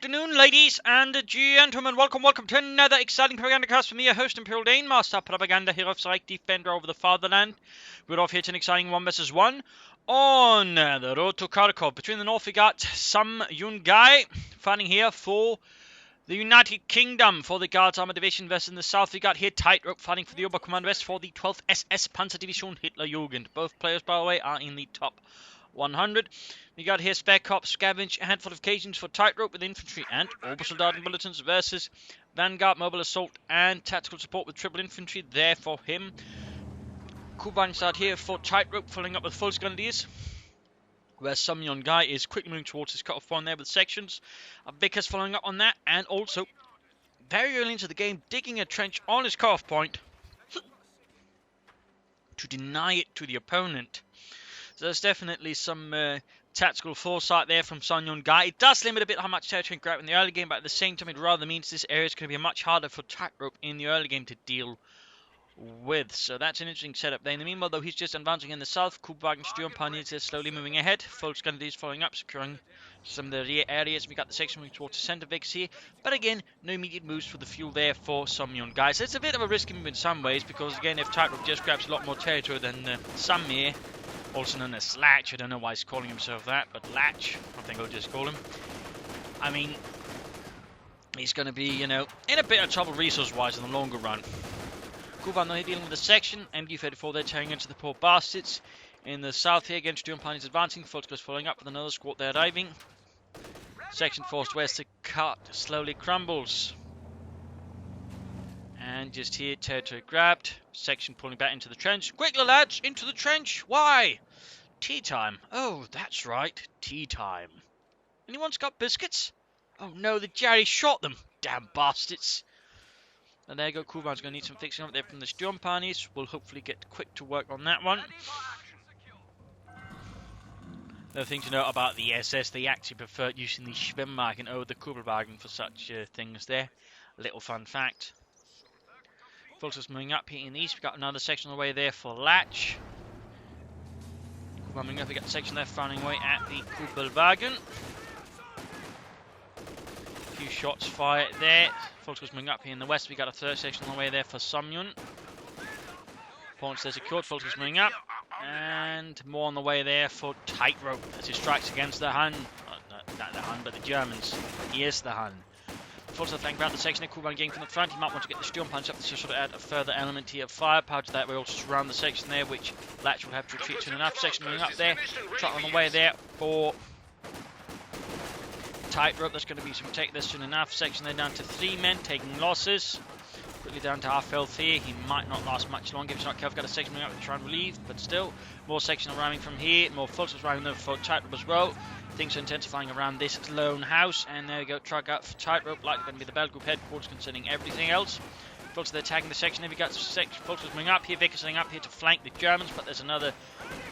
afternoon, ladies and gentlemen. Welcome to another exciting Propagandacast from me, your host, Imperial Dane, Master Propaganda, Hero of Reich, Defender over the Fatherland. We're off here to an exciting 1 vs 1 on the road to Kharkov. Between the north, we got Sam Yun-Gai fighting here for the United Kingdom for the Guards Armor Division, versus in the south, we got here Tightrope fighting for the Oberkommando West for the 12th SS Panzerdivision Hitlerjugend. Both players, by the way, are in the top 100. We got here Spare Cops, Scavenge, a handful of occasions for Tightrope with infantry and Obersoldaten bulletins versus Vanguard, Mobile Assault and Tactical Support with triple infantry there for him. Kubangsad here for Tightrope, following up with Full Grenadiers, where Sam Yun-Gai is quickly moving towards his cut-off point there with sections. Vickers following up on that, and also very early into the game digging a trench on his cut-off point to deny it to the opponent. So there's definitely some tactical foresight there from Sam Yun-Gai. It does limit a bit how much territory he can grab in the early game, but at the same time it rather means this area is going to be much harder for Tightrope in the early game to deal with. So that's an interesting setup there. In the meanwhile, though, he's just advancing in the south. Kubwagen Sturmpioneers is slowly moving ahead. Volksgrenadiers following up, securing some of the rear areas. We got the section moving towards the centre Vics here. But again, no immediate moves for the fuel there for Sam Yun-Gai. So it's a bit of a risky move in some ways, because again, if Tightrope just grabs a lot more territory than Samir, also known as Latch, I don't know why he's calling himself that, but Latch, I think I'll just call him. I mean, he's going to be, you know, in a bit of trouble resource-wise in the longer run. Kuban, though, dealing with the section. MG-34, they're tearing into the poor bastards. In the south here, again, Sturmpioneers advancing. Volksgrenadiers following up with another squad there arriving. Section forced west to cut, slowly crumbles. And just here, territory grabbed. Section pulling back into the trench. Quickly, lads, into the trench. Why? Tea time. Oh, that's right, tea time. Anyone's got biscuits? Oh no, the Jerry shot them. Damn bastards. And there you go, Kuban's going to need some fixing up there from the Sturmpioneers. We'll hopefully get quick to work on that one. The thing to note about the SS, they actually prefer using the Schwimmwagen over the Kugelwagen for such things there. Little fun fact. Volksgrenadiers moving up here in the east. We've got another section on the way there for Latch. Moving up, we got a section there firing away at the Kugelwagen. A few shots fired there. Volksgrenadiers moving up here in the west. We got a third section on the way there for Samyun. Points there secured. Volksgrenadiers moving up. And more on the way there for Tightrope as he strikes against the Hun. Not the Hun, but the Germans. He is the Hun. Volksgrenadiers flanking around the section. Kuban getting from the front. He might want to get the Sturmpunch up to sort of add a further element here of firepower to that. We also surround the section there, which Latch will have to retreat soon enough. Section moving up there. Truck on the way there for Tightrope. There's going to be some take there soon enough. Section there down to 3 men, taking losses. Quickly down to half health here. He might not last much longer if he's not careful. Got a section moving up to try and relieve, but still. More section arriving from here. More Volksgrenadiers arriving there for Tightrope as well. Things are intensifying around this lone house. And there we go. Truck out for Tightrope. Likely going to be the Battle Group headquarters concerning everything else. Volksgrenadiers attacking the section. There we got Volksgrenadiers moving up here. Vickers setting up here to flank the Germans, but there's another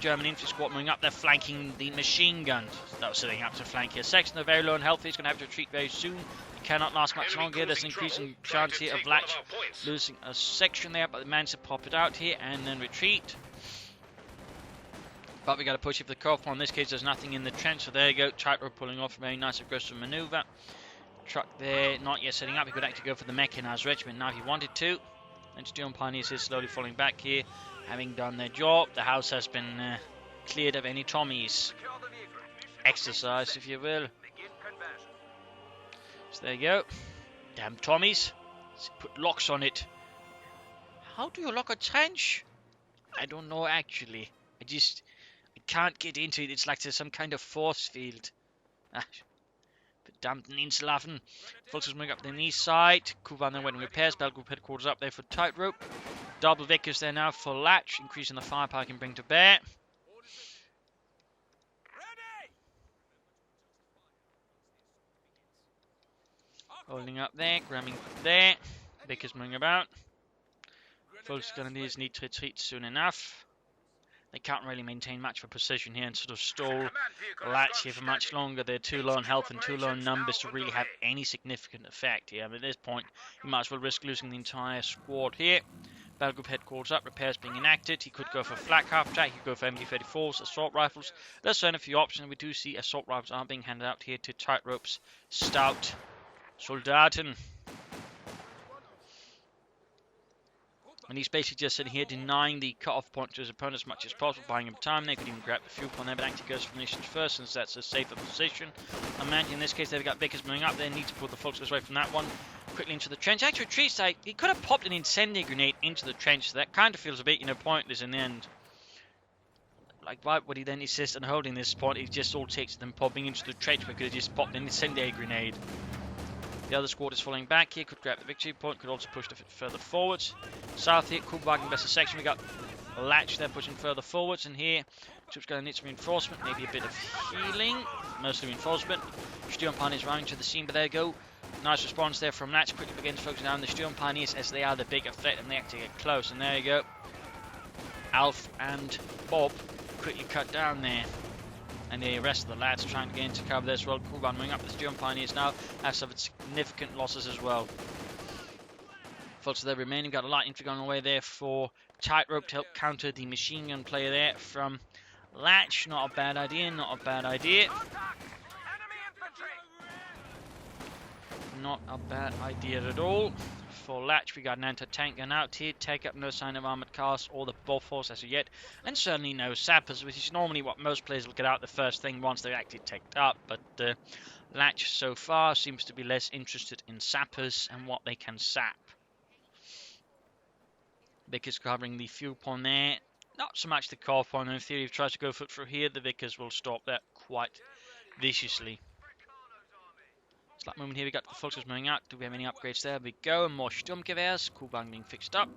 German infantry squad moving up there, flanking the machine guns that was setting up to flank here. Section, they're very low and healthy. He's going to have to retreat very soon. He cannot last much longer. There's an increasing chance here of Latch losing a section there, but the managed to pop it out here and then retreat. But we got to push it for the cut-off point. In this case, there's nothing in the trench, so there you go. Tightrope pulling off a very nice aggressive maneuver. Truck there, not yet setting up. He could actually go for the mechanized regiment now if he wanted to. And Sturmpioneers is slowly falling back here, having done their job. The house has been cleared of any Tommies. Exercise, if you will. So there you go. Damn Tommies. Let's put locks on it. How do you lock a trench? I don't know, actually. I can't get into it. It's like there's some kind of force field. Verdammt Inselhafen. Volksgrenadiers moving up the east side. Kuban then went and repairs. Battle Group headquarters up there for Tightrope. Double Vickers there now for Latch, increasing the firepower he can bring to bear. Holding up there, grabbing there. Vickers moving about. Volksgrenadiers need to retreat soon enough. They can't really maintain much of a position here and sort of stall Latch here for much longer. They're too low in health and too low in numbers to really have any significant effect here. But at this point, you might as well risk losing the entire squad here. Battle Group Headquarters up, repairs being enacted. He could go for flak half track, he could go for MG34s, assault rifles. There's certainly a few options. We do see assault rifles are being handed out here to Tightropes, stout Soldaten. And he's basically just sitting here denying the cut-off point to his opponent as much as possible, buying him time. They could even grab the fuel point there, but actually goes for munitions first since that's a safer position. Imagine in this case they've got Vickers moving up. They need to pull the Volks away from that one. Quickly into the trench. Actually retreats. He could have popped an incendiary grenade into the trench, so that kind of feels a bit, pointless in the end. Like, why would he then insist on holding this point? It just all takes them popping into the trench because he just popped an incendiary grenade. The other squad is falling back here, could grab the victory point, could also push a bit further forwards. South here, Kuhlwagen best section, we got Latch there pushing further forwards, and here, troops going to need some reinforcement, maybe a bit of healing, mostly reinforcement. Sturm Pioneers running to the scene, but there you go. Nice response there from Latch, quickly begins focusing down the Sturm Pioneers as they are the bigger threat and they actually get close, and there you go. Alf and Bob quickly cut down there. And the rest of the lads trying to get into cover there as well. Kuhlwagen moving up. The Sturm Pioneers now have suffered significant losses as well. Folks, so they're remaining. Got a light infantry going away there for Tightrope to help counter the machine gun player there from Latch. Not a bad idea, not a bad idea. Not a bad idea at all. For Latch, we got an anti-tank gun out here. Take up, no sign of armoured cars or the Bofors as of yet. And certainly no sappers, which is normally what most players will get out the first thing once they're actually taken up. But Latch so far seems to be less interested in sappers and what they can sap. Vickers covering the fuel pond there. Not so much the car pond. In theory, if he tries to go foot through here, the Vickers will stop that quite viciously. Slight movement here, we got the Volks moving out. Do we have any upgrades there? We go, and more Sturmgewehrs. Kuhlwagen being fixed up.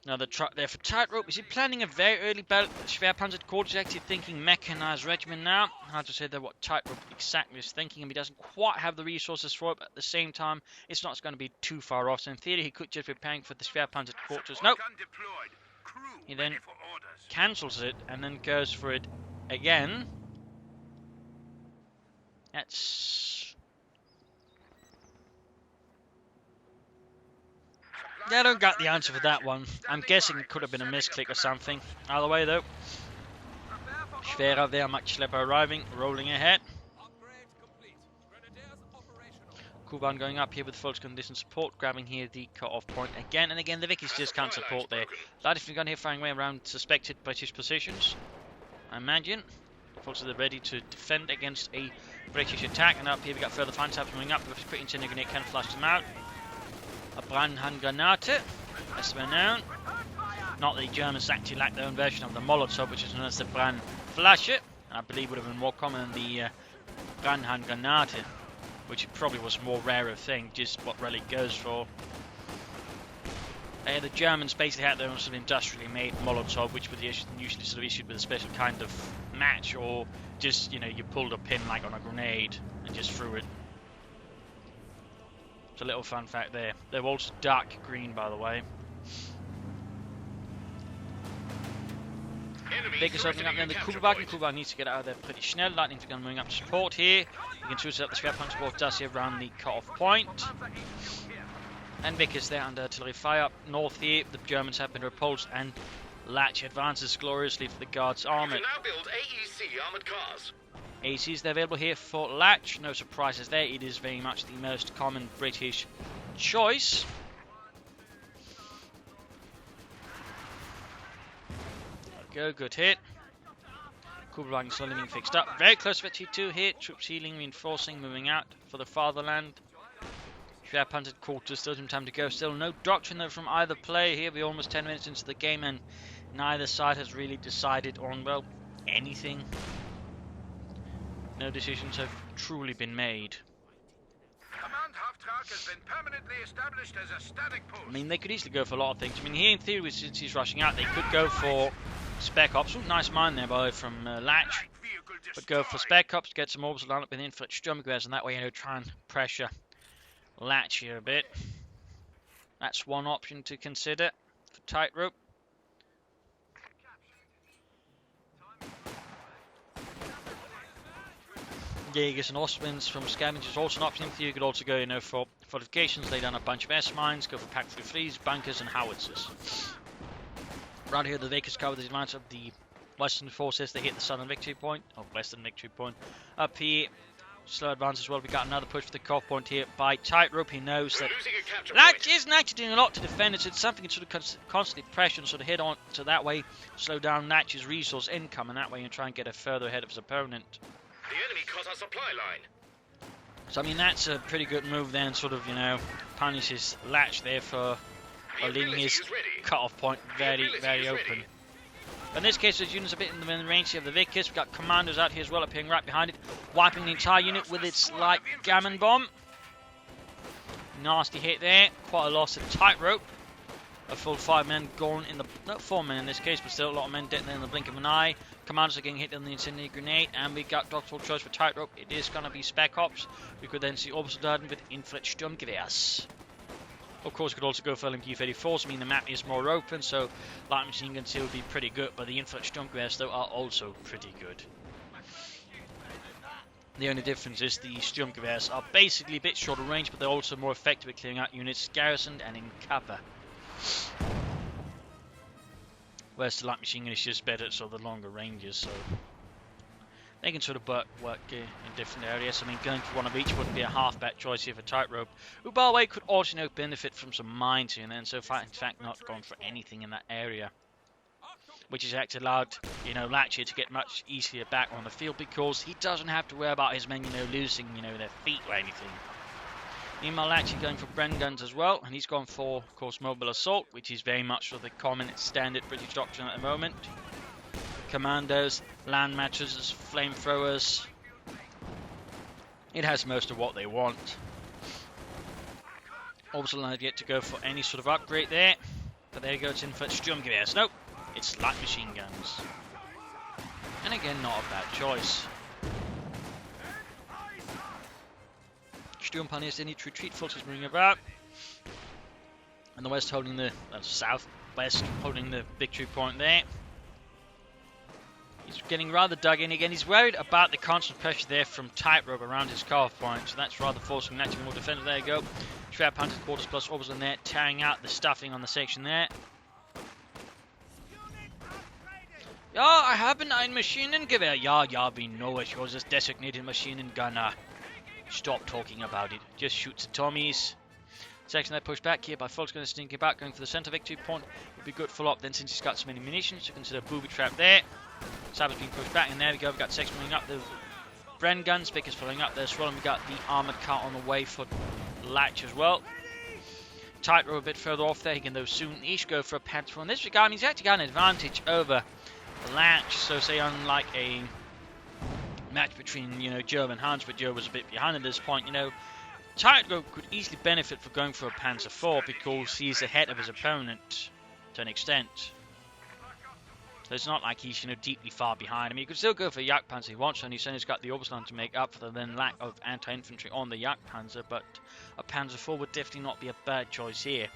Another truck there for Tightrope. Is he planning a very early battle? Schwerpanzer quarters actually thinking mechanized regiment now. Hard to say that what Tightrope exactly is thinking, and he doesn't quite have the resources for it, but at the same time, it's not going to be too far off. So in theory, he could just be preparing for the Schwerpanzer quarters. Nope. He then cancels it and then goes for it again. That's... Yeah, I don't got the answer for that one. I'm guessing it could have been a misclick or something. Either way, though. Schwerer there, much Schlepper arriving, rolling ahead. Kuhlwagen going up here with Volks condition support, grabbing here the cut-off point again. And again, the Vickers just can't support there. Light infantry gun here firing away around suspected British positions, I imagine. Volks are ready to defend against a British attack, and up here we got further fine taps moving up with a quick incendiary grenade, can flush them out. A Brandhandgranate, as well known. Not that the Germans actually lack their own version of the Molotov, which is known as the Brandflasche, and I believe would have been more common than the Brandhandgranate, which probably was a more rarer thing, just what Relic goes for. The Germans basically had their own sort of industrially made Molotov, which was usually sort of issued with a special kind of match, or just, you pulled a pin like on a grenade and just threw it. It's a little fun fact there. They're also dark green, by the way. Vickers opening up then the Kuhlwagen. Kuhlwagen needs to get out of there pretty schnell. Lightning gun moving up to support here. You can choose up the Schwerpanzer support does here around the cut-off point. And Vickers there under artillery fire up north here. The Germans have been repulsed, and Latch advances gloriously for the Guards armoured. You can now build AEC armoured cars. AECs they're available here for Latch. No surprises there. It is very much the most common British choice. There we go, good hit. Kuhlwagen slowly being fixed up. Very close to Victory 2 here. Troops healing, reinforcing, moving out for the fatherland. Schwerpanzer quarters, still some time to go. Still no doctrine though from either player here. We're almost 10 minutes into the game and neither side has really decided on, well, anything. No decisions have truly been made. Command half-track has been permanently established as a static post. I mean, they could easily go for a lot of things. I mean, here in theory, since he's rushing out, they could go for Spec Ops. Ooh, nice mine there, by the way, from Latch. But go for Spec Ops, get some orbs lined up with infantry Sturmgewehrs, and that way, try and pressure Latch here a bit. That's one option to consider for Tightrope. Jaegers and Ostwinds from Scavengers also an option for you. You could also go, you know, for fortifications, lay down a bunch of S-mines, go for pack 3-3s, bunkers and howitzers. Around here, the Vickers cover the advance of the Western forces. They hit the southern victory point, or western victory point. Up here, slow advance as well. We got another push for the CoH point here by Tightrope. He knows that Latch isn't actually doing a lot to defend it. It's something to sort of constantly pressure and sort of hit on, so that way slow down Latch's resource income, and that way you try and get a further ahead of his opponent. The enemy cut our supply line. So I mean that's a pretty good move then, sort of, you know, punishes Latch there for leaving his cut-off point very open. But in this case, there's units a bit in the range here of the Vickers. We've got commandos out here as well, appearing right behind it, wiping the entire unit with its light gammon bomb. Nasty hit there, quite a loss at Tightrope. A full 5 men gone in the, not 4 men in this case, but still a lot of men dead there in the blink of an eye. Commandos are getting hit on the incendiary grenade, and we got doctoral choice for Tightrope. It is going to be Spec Ops. We could then see Obersoldaten with Inflict Sturmgewehrs. Of course, we could also go for LMG-34s. I mean, the map is more open, so light machine guns here would be pretty good, but the Inflict Sturmgewehrs, though, are also pretty good. The only difference is the Sturmgewehrs are basically a bit shorter range, but they're also more effective at clearing out units garrisoned and in cover. Whereas the light machine gun is just better at sort of the longer ranges, so they can sort of work in different areas. I mean, going for one of each wouldn't be a half-bad choice here for Tightrope, who, by the way, could also, you know, benefit from some mines here and then, so in fact not going for anything in that area, which has actually allowed, you know, Latch here to get much easier back on the field because he doesn't have to worry about his men, you know, losing, you know, their feet or anything. Meanwhile, Latch is going for Bren guns as well, and he's gone for, of course, mobile assault, which is very much sort of the common standard British doctrine at the moment. Commandos, land mattresses, flamethrowers. It has most of what they want. Also not yet to go for any sort of upgrade there, but there you go, it's Inflict Sturmgewehrs. Nope, it's light machine guns. And again, not a bad choice. Sturmpaniers, they need to retreat, forces moving about. And the west holding the, southwest holding the victory point there. He's getting rather dug in again. He's worried about the constant pressure there from Tightrope around his CoH point, so that's rather forcing Latch to be more defensive. There you go. Trap Hunters, Quarters plus Orbs in there, tearing out the stuffing on the section there. Ja, I have ein Maschinengewehr. Ja, we know it. You're just designated machine gunner. Stop talking about it. Just shoots the Tommies. Section that pushed back here by Folks going to sneak about, going for the center victory point. Would be good follow up then since he's got so many munitions. You consider booby trap there. Saber's being pushed back, and there we go. We've got Section moving up. The Bren guns, Vickers following up there as well, and we've got the armored car on the way for Latch as well. Tightrope a bit further off there. He can though soon each go for a panther. In this regard, he's actually got an advantage over Latch. So say unlike a match between, you know, Joe and Hans, but Joe was a bit behind at this point, you know, Tightrope could easily benefit for going for a Panzer IV because he's ahead of his opponent to an extent. So it's not like he's, you know, deeply far behind. I mean, he could still go for Jagdpanzer if he wants, and he's got the Obersoldaten to make up for the then lack of anti-infantry on the Jagdpanzer, but a Panzer IV would definitely not be a bad choice here.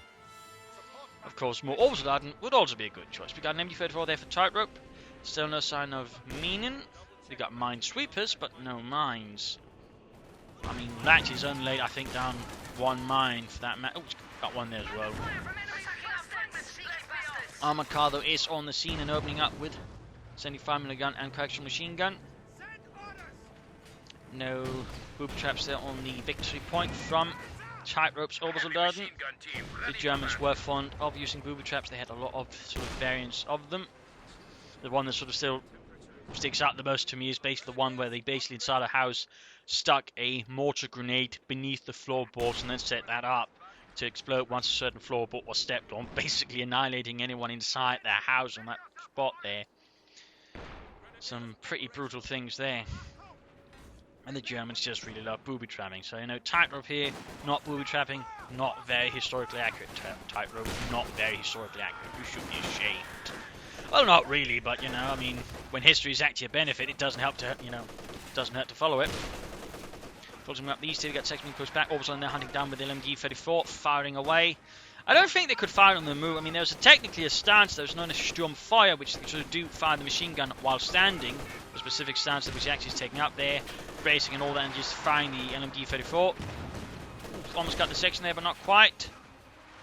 Of course, more Obersoldaten would also be a good choice. We got an MD-34 there for Tightrope. Still no sign of Meaning. We got minesweepers, but no mines. I mean, Latch is only laid, I think, down one mine for that. Oh, it's got one there as well. Armored car, though, is on the scene and opening up with 75mm gun and coaxial machine gun. No booby traps there on the victory point from Tightrope's Obersoldaten. The Germans were fond of using booby traps. They had a lot of sort of variants of them. The one that sort of still sticks out the most to me is basically the one where they basically inside a house stuck a mortar grenade beneath the floorboards and then set that up to explode once a certain floorboard was stepped on, basically annihilating anyone inside their house on that spot there. Some pretty brutal things there. And the Germans just really love booby trapping. So, you know, Tightrope here, not booby trapping, not very historically accurate. Tightrope, not very historically accurate. You should be ashamed. Well, not really, but, you know, I mean, when history is actually a benefit, it doesn't help to, you know, doesn't hurt to follow it. Filtering up these two, we got Section being pushed back. Orbs on there hunting down with the LMG-34, firing away. I don't think they could fire on the move. I mean, there was technically a stance that was known as Sturmfeuer, which they sort of do fire the machine gun while standing. A specific stance that which actually is taking up there, bracing and all that, and just firing the LMG-34. Almost got the section there, but not quite.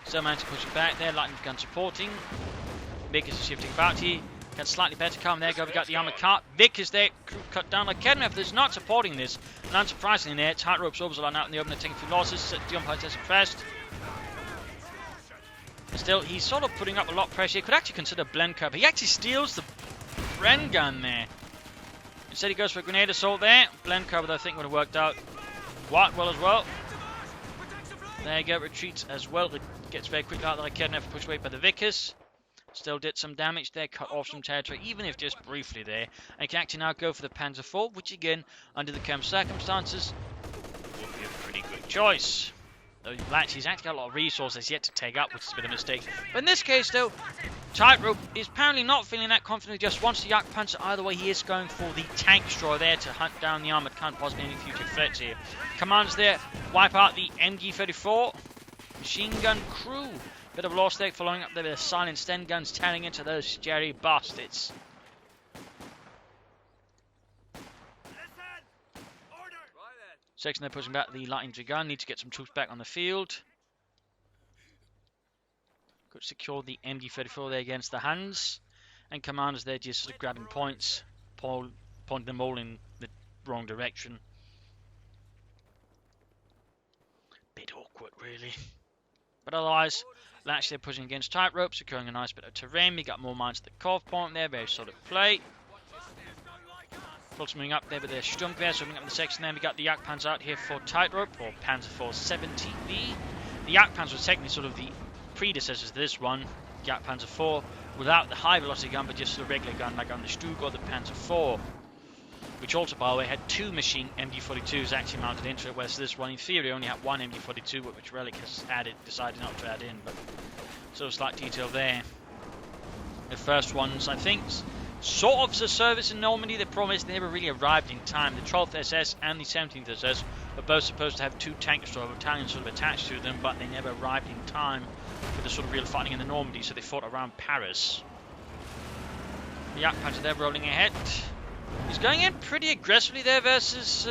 Still managed to push it back there. Lightning gun supporting. Vic is shifting about here. Got slightly better come. There go. We got the armored car. Vic is there. Crew cut down. Like Kednev is not supporting this. And unsurprisingly, there, Tightrope's Orbs out in the open. They're taking a few losses. Jump heights are suppressed. Still, he's sort of putting up a lot of pressure. He could actually consider blend curve. He actually steals the Bren gun there. Instead, he goes for a grenade assault there. Blend curve, I think, would have worked out quite well as well. There you go. Retreats as well. It gets very quickly out of the Kednev, pushed away by the Vickers. Still did some damage there, cut off some territory, even if just briefly there. And he can actually now go for the Panzer IV, which again, under the current circumstances, would be a pretty good choice. Though Latch, he's actually got a lot of resources yet to take up, which is a bit of a mistake. But in this case, though, Tightrope is apparently not feeling that confident. He just wants the Jagdpanzer. Either way, he is going for the tank destroyer there to hunt down the armoured, can't possibly any future threats here. Commanders there, wipe out the MG-34. Machine gun crew. Bit of loss there, following up there with the silent Sten guns, tearing into those Jerry bastards. Section they're pushing back the light infantry gun, need to get some troops back on the field. Could secure the MG-34 there against the hands. And commanders there just sort of grabbing points, pointing them all in the wrong direction. Bit awkward, really. But otherwise, Latch they're pushing against Tightrope, securing a nice bit of terrain. We got more mines at the CoH point there, very solid play. Fultz moving up there with their Sturmgewehr, so moving up in the section there. We got the Jagdpanzer out here for Tightrope, or Panzer IV 70B. The Jagdpanzer was technically sort of the predecessors to this one, Jagdpanzer IV, without the high velocity gun, but just a regular gun like on the Stug or the Panzer IV. Which also, by the way, had two machine MG-42s actually mounted into it, whereas this one, in theory, only had one MG-42, which Relic has decided not to add in, but sort of slight detail there. The first ones, I think, sort of the service in Normandy. The problem is they never really arrived in time. The 12th SS and the 17th SS were both supposed to have two tank destroyer battalions sort of attached to them, but they never arrived in time for the sort of real fighting in the Normandy, so they fought around Paris. The Jagdpanzer there rolling ahead. He's going in pretty aggressively there versus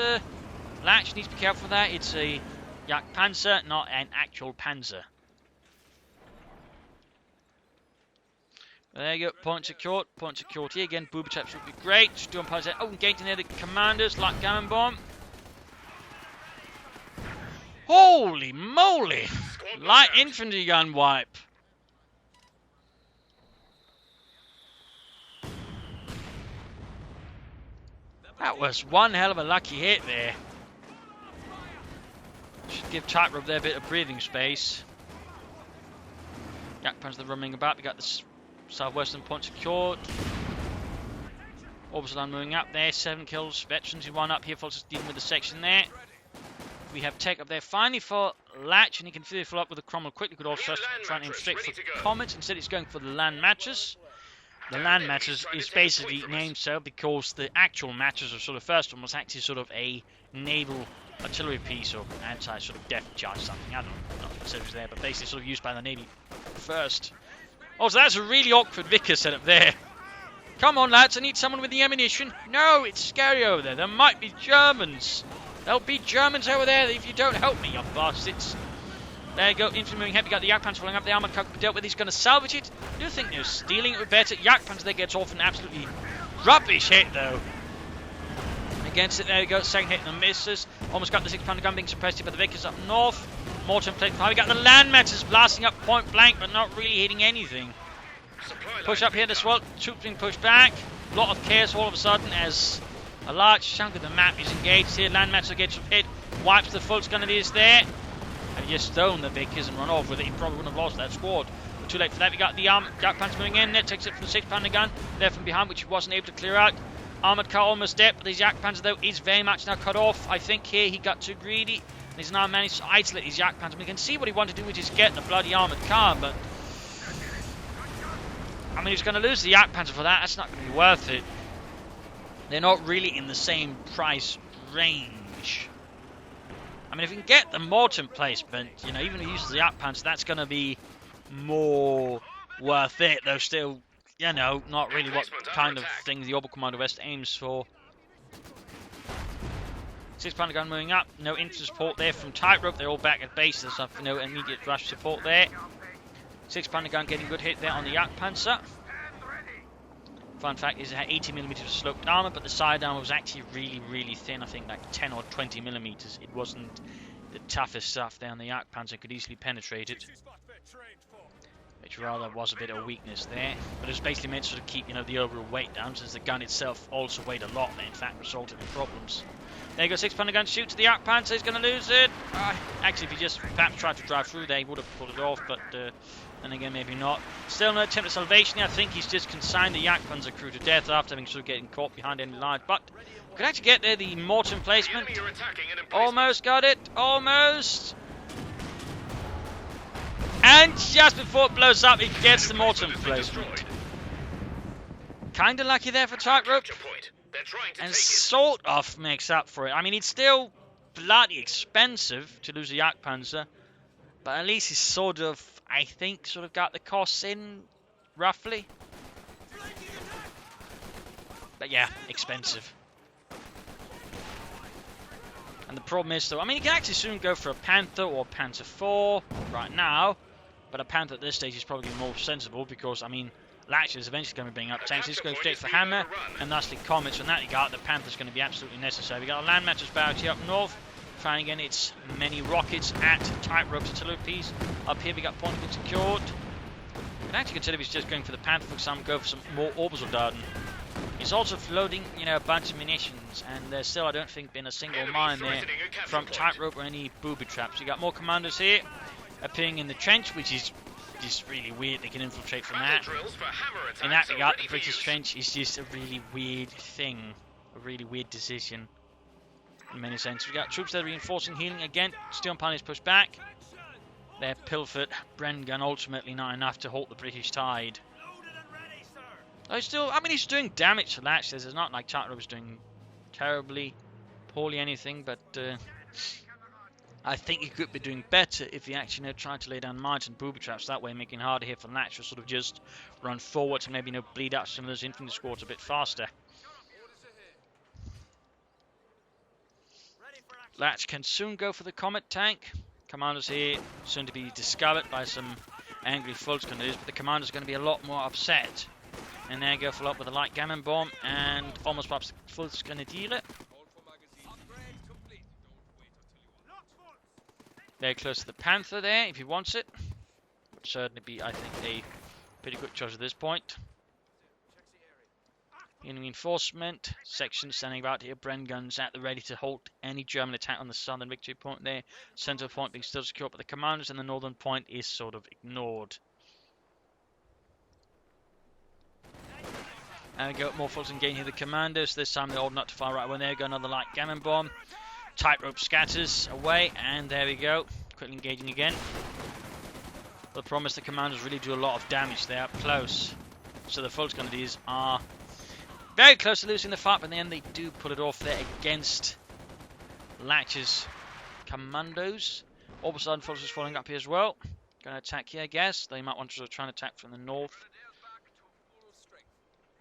Latch. Needs to be careful with that. It's a Jagdpanzer, not an actual Panzer. There you go. Point secured. Point secured here. Again, booby traps would be great. Sturmpanzer. Oh, engaging there the commanders like Gammon Bomb. Holy moly! Light infantry gun wipe. That was one hell of a lucky hit there. Should give Tightrope there a bit of breathing space. Jagdpanzer running about. We got the southwestern point secured. Orbison moving up there. 7 kills. Veterans who won up here. Fultz dealing with the section there. We have Tech up there finally for Latch, and he can follow up with the Cromwell quickly. Could also try and aim straight for Comet. Instead, he's going for the land matches. The land matches is basically named so because the actual matches of sort of first one was actually sort of a naval artillery piece or anti sort of depth charge something. I don't know if it was there, but basically sort of used by the Navy first. Oh, so that's a really awkward Vickers setup there. Come on, lads, I need someone with the ammunition. No, it's scary over there. There might be Germans. There'll be Germans over there if you don't help me, you bastards. There you go, infantry moving ahead. We got the Jagdpanzer following up. The armoured car dealt with. He's going to salvage it. I do think they're stealing it with better. Jagdpanzer there gets off an absolutely rubbish hit, though. Against it, there you go. Second hit and misses. Almost got the 6-pounder gun being suppressed here by the Vickers up north. Morton plate 5. We got the land matches blasting up point blank, but not really hitting anything. Push up here as well. Troops being pushed back. A lot of chaos all of a sudden as a large chunk of the map is engaged here. Land matches gets hit. Wipes the Fultz gun. It is there. And he just stoned the Vickers and run off with it. He probably wouldn't have lost that squad. But too late for that. We got the Jagdpanzer moving in there. Takes it from the 6-pounder gun. There from behind, which he wasn't able to clear out. Armoured car almost dead. But his Jagdpanzer, though, is very much now cut off. I think here he got too greedy. And he's now managed to isolate his Jagdpanzer. We can see what he wanted to do, which is get the bloody armoured car. But I mean, he's going to lose the Jagdpanzer for that. That's not going to be worth it. They're not really in the same price range. I mean, if we can get the Morton placement, you know, even if he uses the Jagdpanzer, that's going to be more worth it, though still, you know, not really what kind of thing the Oberkommando West aims for. 6-pounder gun moving up, no infantry support there from Tightrope, they're all back at base, there's no immediate rush support there. 6-pounder gun getting good hit there on the Jagdpanzer. Fun fact is it had 80mm of sloped armor, but the side armor was actually really thin, I think like 10 or 20mm. It wasn't the toughest stuff there on the Jagdpanzer, could easily penetrate it. Which rather was a bit of a weakness there, but it was basically meant to sort of keep, you know, the overall weight down, since the gun itself also weighed a lot, and in fact resulted in problems. There you go, 6-pounder gun shoots the Jagdpanzer, he's going to lose it. Actually, if he just perhaps tried to drive through there, he would have pulled it off, but then again, maybe not. Still no attempt at salvation here. I think he's just consigned the Jagdpanzer crew to death after having sort of getting caught behind enemy lines, but could actually get there, the Morton placement. Almost got it, almost. And just before it blows up, he gets the Morton placement. Kinda lucky there for Tightrope. And sort of makes up for it. I mean, it's still bloody expensive to lose a Jagdpanzer, but at least he's sort of, I think, sort of got the costs in, roughly. But yeah, expensive. And the problem is, though, I mean, you can actually soon go for a Panther or a Panther 4 right now, but a Panther at this stage is probably more sensible because, I mean, Latch is eventually going to be bringing up tanks. He's going straight for Hammer, and thusly Comets. So in that regard, the Panther's going to be absolutely necessary. We've got a land matches bounty up north, firing again its many rockets at Tightrope's artillery piece. Up here, we got point good secured. You can actually consider if he's just going for the Panther, for example, go for some more orbital Darden. He's also loading, you know, a bunch of munitions, and there's still, I don't think, been a single mine there from Tightrope or any booby traps. You got more commandos here appearing in the trench, which is just really weird. They can infiltrate from that. In that regard, the British trench is just a really weird thing, a really weird decision in many senses. We got troops that are reinforcing healing again. Steel Pioneers pushed back. Their pilfered Bren gun ultimately not enough to halt the British tide. Still, I mean, he's doing damage to Latch. It's not like Tightrope was doing terribly, poorly anything, but I think he could be doing better if he actually, you know, tried to lay down mines and booby traps that way, making it harder here for Latch to sort of just run forward and maybe, you know, bleed out some of those infantry squads a bit faster. Latch can soon go for the Comet tank. Commanders here soon to be discovered by some angry Volksgrenadiers, but the commander's going to be a lot more upset. And there you go, follow up with a light gammon bomb and almost perhaps the Volksgrenadier. Very close to the Panther there, if he wants it. Would certainly be, I think, a pretty good choice at this point. Enemy reinforcement section standing about here. Bren guns at the ready to halt any German attack on the southern victory point there. Central point being still secure, but the commanders and the northern point is sort of ignored. And we go more Fulton gain here, the commandos. This time they're all not too far right when they go another light gammon bomb. Tightrope scatters away, and there we go. Quickly engaging again. The problem is the commanders really do a lot of damage. They are up close. So the Volksgrenadiers are very close to losing the fight, but in the end they do pull it off there against Latch's commandos. All of a sudden, Fulton's falling up here as well. Going to attack here, I guess. They might want to try and attack from the north.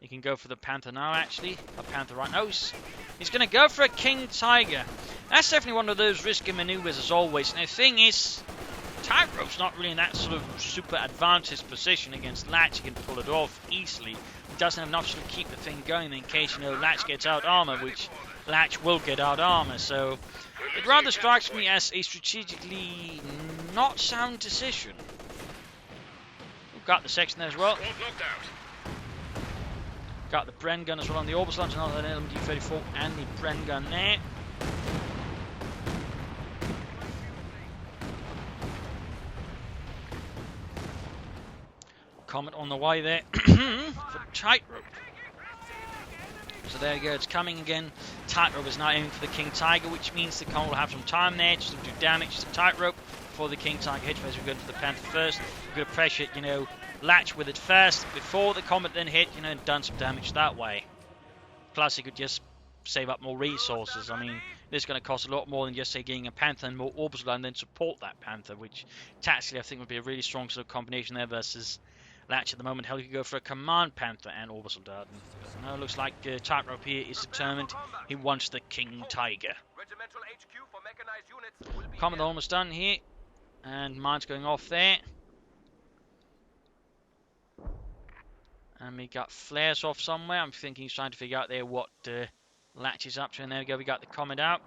He can go for the Panther now, actually. A Panther right now. He's going to go for a King Tiger. That's definitely one of those risky maneuvers, as always. And the thing is, Tightrope's not really in that sort of super advantaged position against Latch. He can pull it off easily. He doesn't have enough to keep the thing going in case, you know, Latch gets out armor, which Latch will get out armor. So it rather strikes me as a strategically not sound decision. We've got the section there as well. Got the Bren gun as well on the orbital launch, another LMD-34 and the Bren gun there. Comet on the way there for Tightrope. So there you go, it's coming again. Tightrope is now aiming for the King Tiger, which means the Comet will have some time there just to do damage to Tightrope before the King Tiger hits. We're going for the Panther first. We're going to pressure it, you know, Latch with it first before the Comet then hit, you know, and done some damage that way. Plus, he could just save up more resources. I mean, This is going to cost a lot more than just say getting a Panther and more Orbital and then support that Panther, which tactically I think would be a really strong sort of combination there versus Latch at the moment. Hell, you could go for a Command Panther and Orbital Darden. But no, it looks like Tightrope here is determined. He wants the King Tiger. Command almost done here, and mine's going off there. And we got flares off somewhere. I'm thinking he's trying to figure out there what Latch is up to. And there we go, we got the comment out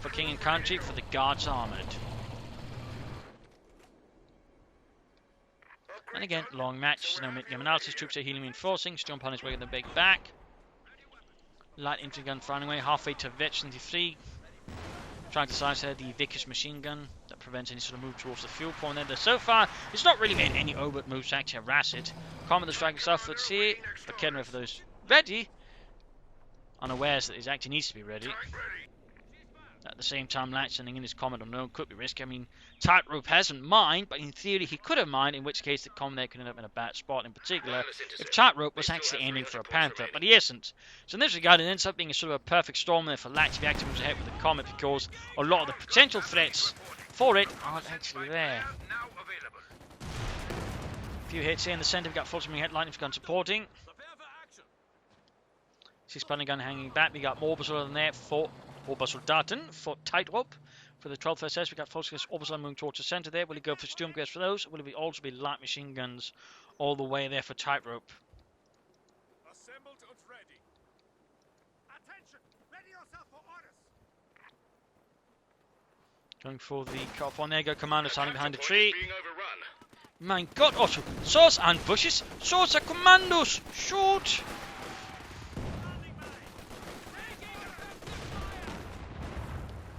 for King and Country for the Guards Armoured. And again, long match. No mid-game analysis. Troops are healing reinforcing. Stomp on his way to the big back. Light infantry gun firing away halfway to Vet 73. Trying to sidestep the Vickers machine gun that prevents any sort of move towards the fuel point there. So far, it's not really made any overt moves to actually harass it. Common the striking southwards here, but Kenra for those ready. Unawares that he actually needs to be ready. At the same time, Latch sending in his command unknown could be risky. I mean, Tightrope hasn't mined, but in theory he could have mined, in which case the command there could end up in a bad spot. In particular, if Tightrope was actually aiming for a Panther, but he isn't. So in this regard, it ends up being a sort of a perfect storm there for Latch if he actually moves ahead with the comet, because a lot of the potential threats for it aren't actually there. A few hits here in the centre. We've got full swing head lightning gun supporting. 6-pounder gun hanging back. We got more Orbital than there for Orbital Darton for Tightrope. For the 12th SS, we got full swing Orbital moving towards the centre there. Will he go for Stormgrass for those? Or will it also be light machine guns all the way there for Tightrope? Assembled and ready. Attention! Ready yourself for orders. Going for the cut-off one. There you go, Commandos hiding behind the tree. My God, Otto! Swords and bushes! Swords are Commandos! Shoot!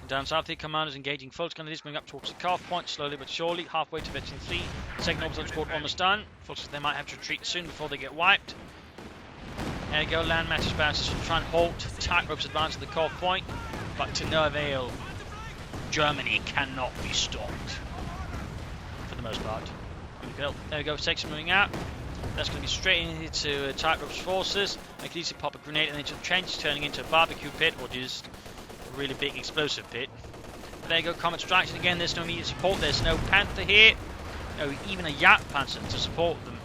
Down south, the Commanders engaging full candidates moving up towards the calf point, slowly but surely, halfway to Veteran 3. Second Orbital squad almost done. Fortunately, they might have to retreat soon before they get wiped. There you go, land matches bounces to try and halt Tightrope's advance to the calf point, but to no avail. Germany cannot be stopped. For the most part. There we go, section moving out. That's going to be straight into Tightrope's forces. They can easily pop a grenade into the trench, turning into a barbecue pit, or just really big explosive pit. But there you go, Comet strikes, and again there's no immediate support, there's no Panther here, no even a Yak Panther to support them.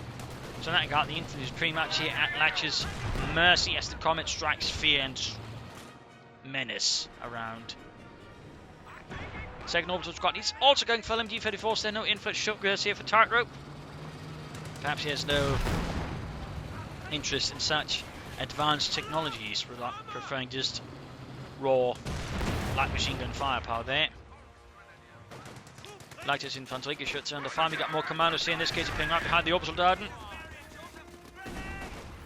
So that got the infantry is pretty much here at Latch's mercy as the Comet strikes fear and menace around. Second Orbital Squad, he's also going for LMG-34, so there no influence shotguns here for Tightrope. Perhaps he has no interest in such advanced technologies, preferring just raw light machine gun firepower there. Lightest infantry shuts under fire. We got more commandos here, in this case appearing right behind the Orbital Darden.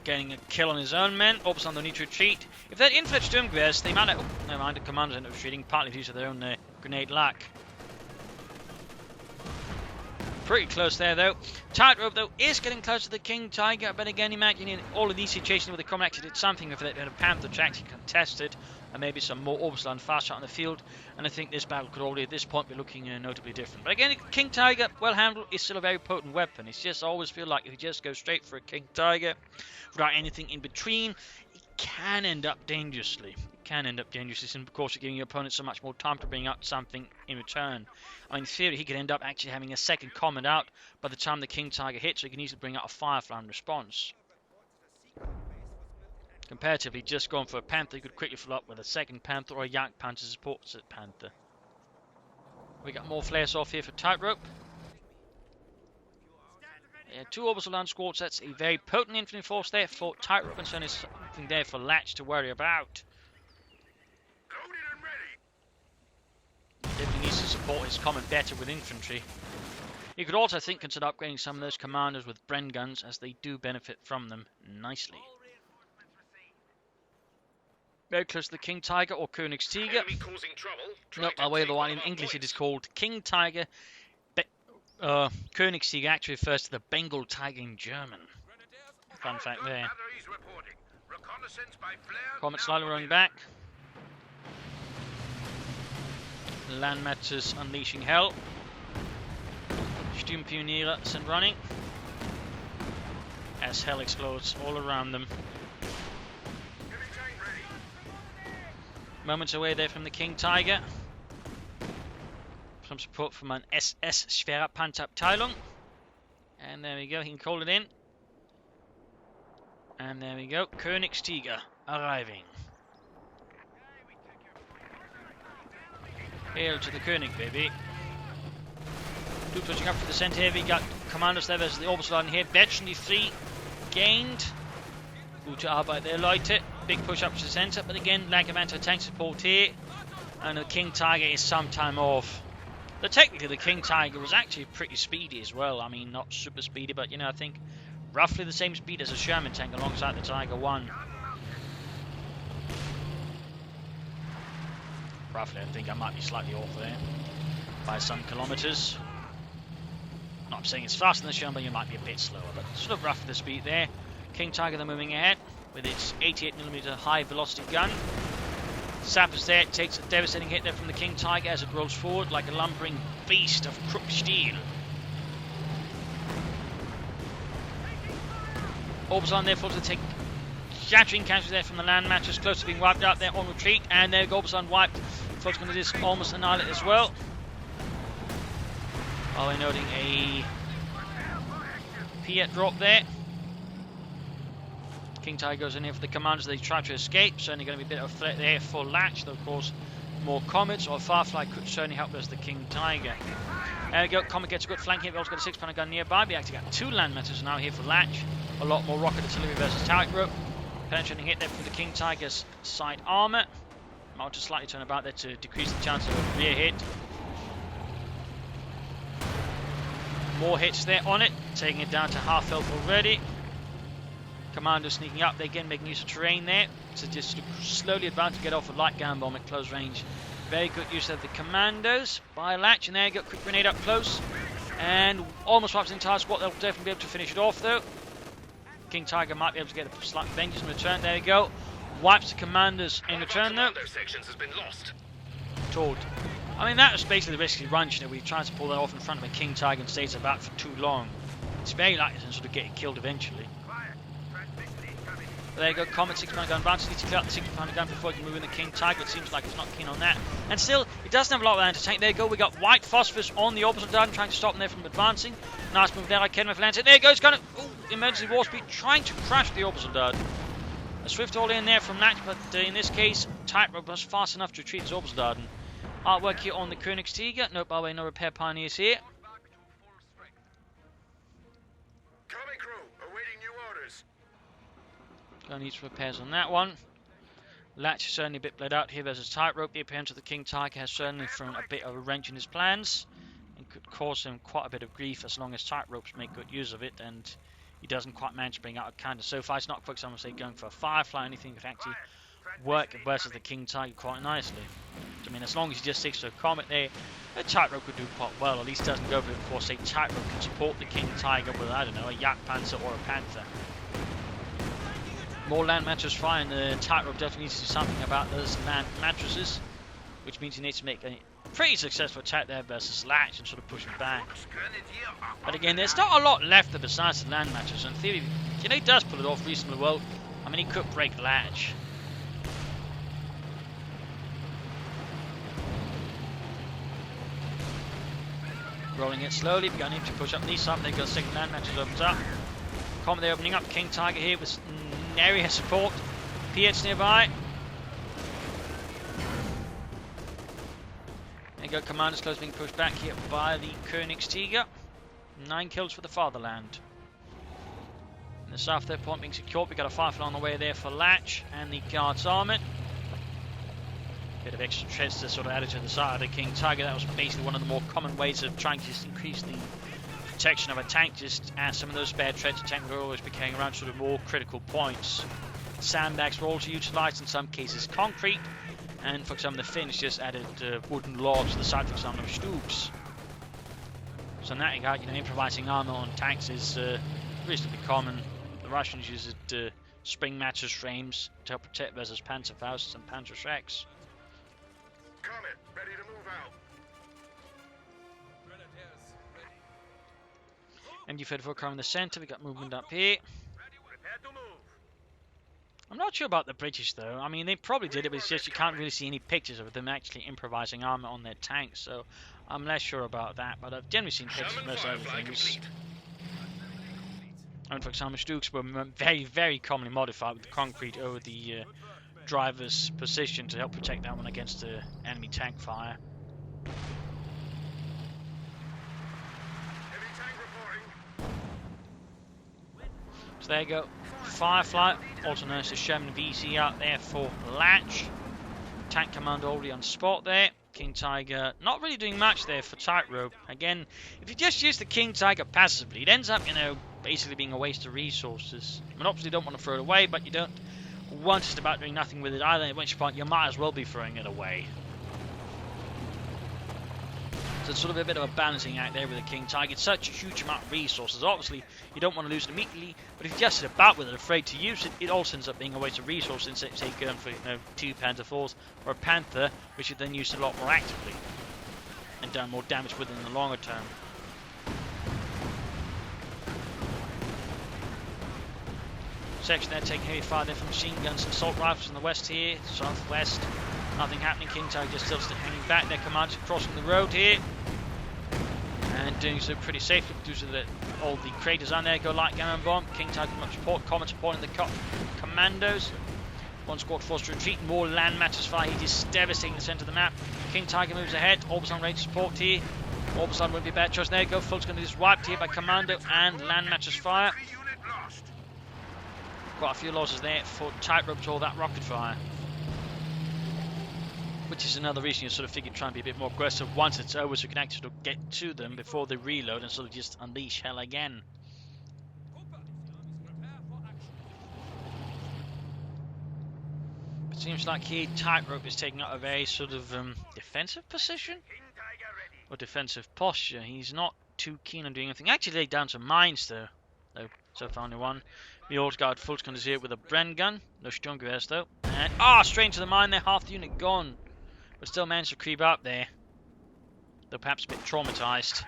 Getting a kill on his own men. Orbital on the need to retreat. If they're influence Sturmgewehr, they might have... Oh, never mind, the commanders end up retreating, partly due to their own grenade lack. Pretty close there though. Tightrope though is getting close to the King Tiger, but again imagine in all of these situations where the Comet actually did something with it, and a Panther to actually contest it, and maybe some more Orbital and fast shot on the field, and I think this battle could already at this point be looking notably different. But again, King Tiger, well handled, is still a very potent weapon. It's just I always feel like if you just go straight for a King Tiger without anything in between, it can end up dangerously. It can end up dangerously, and of course you're giving your opponent so much more time to bring out something in return. I mean, in theory, he could end up actually having a second Comet out by the time the King Tiger hits, so he can easily bring out a Firefly in response. Comparatively, just going for a Panther, you could quickly follow up with a second Panther or a Yak Panther to support the Panther. We got more flares off here for Tightrope. Yeah, 2 Orbital land squad sets, a very potent infantry force there for Tightrope, and certainly something there for Latch to worry about. Definitely needs to support his Comet better with infantry. He could also, I think, consider upgrading some of those commanders with Bren guns, as they do benefit from them nicely. Very close to the King Tiger or Königstiger. No, by the way, the one in English it is called King Tiger. Königstiger actually refers to the Bengal Tiger in German. Fun fact there. Comet slightly running back. Landmatters unleashing hell. Sturmpioniere sent running. As hell explodes all around them. Moments away there from the King Tiger. Some support from an SS Schwere Panzerabteilung. And there we go, he can call it in. And there we go, Königstiger arriving. Hail to the König, baby. Two pushing up to the centre here. We got commanders there versus the Oberstleutnant here. Virtually 3 gained. Gute Arbeit there, Leute. Big push up to the centre, but again, lack of anti-tank support here. And the King Tiger is some time off. But technically, the King Tiger was actually pretty speedy as well. I mean, not super speedy, but you know, I think roughly the same speed as a Sherman tank alongside the Tiger 1. Roughly, I think I might be slightly off there by some kilometres. Not saying it's faster than the Sherman, but you might be a bit slower, but sort of roughly the speed there. King Tiger then moving ahead with its 88mm high velocity gun. Sappers there, takes a devastating hit there from the King Tiger as it rolls forward like a lumbering beast of crook steel. Oberstleutnant therefore to take shattering casualties there from the land matches, close to being wiped out there on retreat, and there Oberstleutnant wiped. Folks going to just almost annihilate as well. Oh, we're noting a Piet drop there. King Tiger goes in here for the commanders. They try to escape. Certainly going to be a bit of a threat there for Latch. Though, of course, more Comets or Firefly could certainly help as the King Tiger. There we go. Comet gets a good flank here. We also got a 6-pounder gun nearby. We actually got 2 land matters now here for Latch. A lot more rocket artillery versus Tightrope. Penetrating hit there from the King Tiger's side armour. Might just slightly turn about there to decrease the chance of a rear hit. More hits there on it, taking it down to half health already. Commander sneaking up, they again making use of terrain there, so just slowly advance to get off a light gun bomb at close range. Very good use of the commandos by Latch, and there you go, quick grenade up close, and almost wipes the entire squad. They'll definitely be able to finish it off though. King Tiger might be able to get a slight vengeance in return. There you go, wipes the commanders in return though. Sections has been lost. Told. I mean, that was basically the risky runch that we tried to pull that off in front of a King Tiger and stays about for too long. It's very likely to sort of get killed eventually. There you go, Comet 6-pounder gun advantage. Needs to clear out the 6-pounder gun before he can move in the King Tiger. It seems like it's not keen on that. And still, it doesn't have a lot of anti-tank. There you go, we got white phosphorus on the Oberstleutnant, trying to stop them there from advancing. Nice move there, I can with Lancet. There he goes, kind of emergency war speed, trying to crash the Oberstleutnant. A swift all in there from Latch, but in this case, Tightrope was fast enough to retreat his Oberstleutnant. Artwork here on the Königstiger. Nope, by the way, no repair pioneers here. Coming crew, awaiting new orders. Gonna need some repairs on that one. Latch is certainly a bit bled out here versus Tightrope. The appearance of the King Tiger has certainly thrown a bit of a wrench in his plans and could cause him quite a bit of grief as long as Tightropes make good use of it and he doesn't quite manage to bring out a counter. So far, it's not, for example, say going for a Firefly or anything that actually work versus the King Tiger quite nicely. I mean, as long as he just sticks to a Comet there, a Tightrope could do quite well. At least doesn't go for it. Of course, say Tightrope can support the King Tiger with, I don't know, a Yak Panzer or a Panther. More land mattresses fine. Tightrope definitely needs to do something about those land mattresses, which means he needs to make a pretty successful attack there versus Latch and sort of push him back. But again, there's not a lot left besides the land mattresses. In theory, you know, he does pull it off reasonably well. I mean, he could break Latch. Rolling it slowly, we're going to need to push up these up. There goes second land matches opens up. Comet there opening up. King Tiger here with area support. Piet's nearby. There you go, commanders close being pushed back here by the Königstiger. 9 kills for the fatherland. In the south there, point being secured. We got a Firefly on the way there for Latch and the Guards Armament. Bit of extra treads to sort of add it to the side of the King Tiger. That was basically one of the more common ways of trying to just increase the protection of a tank. Just add some of those spare treads. The tank will always be carrying around sort of more critical points. Sandbags were also utilised, in some cases concrete, and for example the Finns just added wooden logs to the side, for example, of stoops. So in that regard, you know, improvising armour on tanks is reasonably common. The Russians use spring mattress frames to help protect versus Panzerfausts and Panzerschrecks. Comet, ready to move out. MG-34 car in the centre. We got movement up here. Prepared to move. I'm not sure about the British though. I mean, they probably did it, but it's just you can't really see any pictures of them actually improvising armor on their tanks, so I'm less sure about that. But I've generally seen pictures of most other things. And for example, Stooks were very, very commonly modified with the concrete over the driver's position to help protect that one against the enemy tank fire. So there you go. Firefly, also known as the Sherman VC out there for Latch. Tank command already on spot there. King Tiger not really doing much there for Tightrope. Again, if you just use the King Tiger passively, it ends up, you know, basically being a waste of resources. I mean, obviously you don't want to throw it away, but you don't want just about doing nothing with it either, at which point you might as well be throwing it away. So it's sort of a bit of a balancing act there with the King Tiger. It's such a huge amount of resources. Obviously, you don't want to lose it immediately, but if you just sit about with it, afraid to use it, it also ends up being a waste of resources instead of, say, going for, you know, 2 Panther 4s or a Panther, which you then use a lot more actively and done more damage with in the longer term. Section there taking heavy fire there from machine guns and assault rifles in the west here, southwest. Nothing happening. King Tiger just still hanging back. Their commanders crossing the road here, and doing so pretty safely due to all the craters on there. Go light cannon bomb. King Tiger much support. Comet supporting the commandos. One squad forced to retreat. More land matches fire. He just devastating the centre of the map. King Tiger moves ahead. Orbison ready to support here. Orbison won't be a bad choice. There you go. Fult's going to be just wiped here by commando and land matches fire. Quite a few losses there for Tightrope to all that rocket fire. Which is another reason you sort of figure try and be a bit more aggressive once it's over, so you can actually sort of get to them before they reload and sort of just unleash hell again. It seems like here Tightrope is taking up a very sort of defensive position or defensive posture. He's not too keen on doing anything. Actually laid down some mines though. So far only one. The old guard Fult's going to see it with a Bren gun. No Sturmgewehrs though. And straight into the mine there, half the unit gone. But still managed to creep up there. Though perhaps a bit traumatized.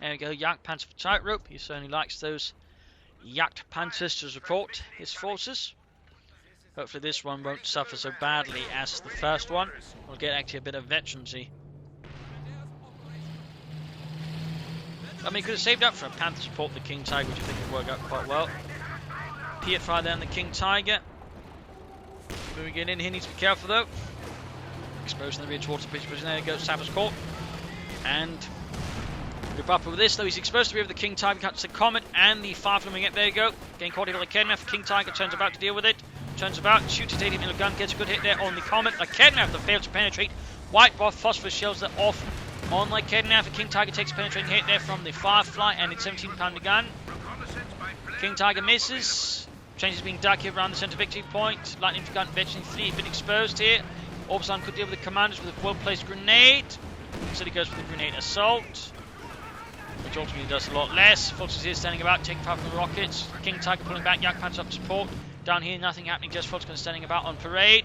There we go, Jagd Panzer for Tightrope. He certainly likes those Jagd Panzers to support his forces. Hopefully this one won't suffer so badly as the first one. We'll get actually a bit of veterancy. I mean, he could have saved up for a Panther to support the King Tiger, which I think would work out quite well. Piet fire there on the King Tiger. Moving in here, needs to be careful though. Exposing the rear towards the British position. There goes Sapper's Court. And we're up with this though. He's exposed to be over the King Tiger, cuts the Comet and the Firefly moving up. There you go. Getting caught here by the Kedmeth. King Tiger turns about to deal with it. Turns about, shoots his 80mm gun, gets a good hit there on the Comet. The Kedmeth that failed to penetrate. White buff phosphorus shells that off on like Kedmeth. The King Tiger takes a penetrating hit there from the Firefly and its 17-pounder gun. King Tiger misses. Changes being dug here around the centre victory point. Lightning gun eventually fleet been exposed here. Orbison could deal with the commanders with a well-placed grenade. So he goes for the grenade assault, which ultimately does a lot less. Fultz is here standing about, taking fire from the rockets. King Tiger pulling back, Jagd Panzer up support. Down here, nothing happening, just Fultz standing about on parade.